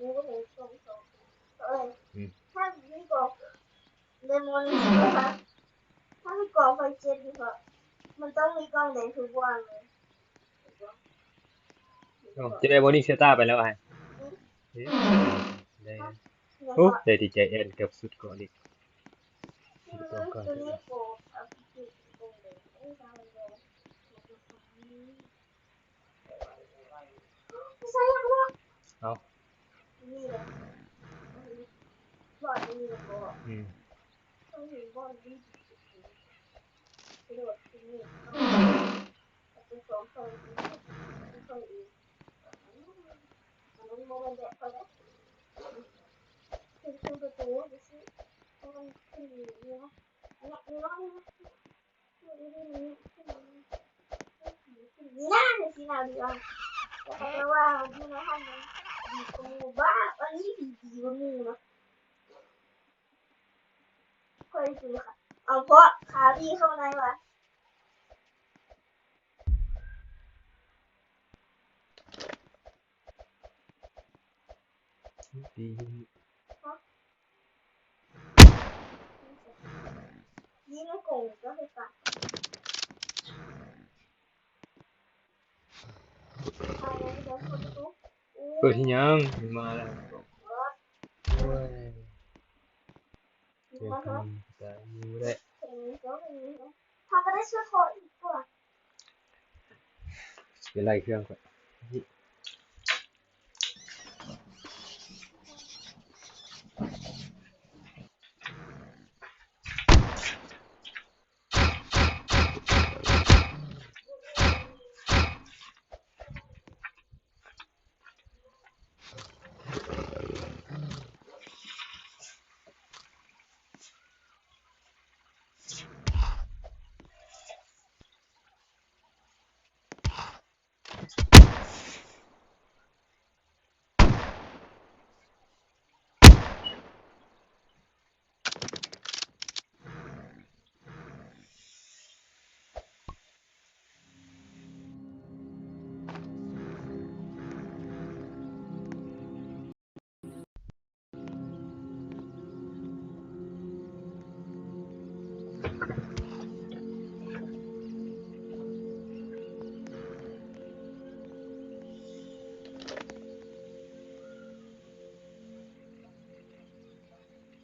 รู้เห็นส่งถ้าไม่บอกเลมอนนะคะถ้าไม่กรอกไฟเจ็ดนี่ก็มันต้องมีกล้องแดงทุกวันเลยจะได้บอดี้เซต้าไปแล้วไอ้ได้ดีใจแอนกับสุดก่อนอีกตัวนี้โกใช่ยังวะเอานี่แหละบอดนี่ก็ต้องเห็นบอดนี่กระโดดที่นี่เป็นสองคนคนอีกมันโมเมนต์แบบเขาได้คือประตูดิสิมันขึ้นอยู่นี่นะนี่นะน่าจะสินาดีอ่ะแต่ว่าที่นะท่านดีกูบ้าอันนี้ดีกว่ามึงนะค่อยดูค่ะเอาเพราะขาพี่เข้าในวะดีนี่ไม่โกงก็คือปะเปิดที่ยังมาแล้วโอ้ยเดี๋ยวกันแต่อยู่ได้ถ้าก็ได้ช่วยขออีกตัวเป็นไรเครื่องก่อน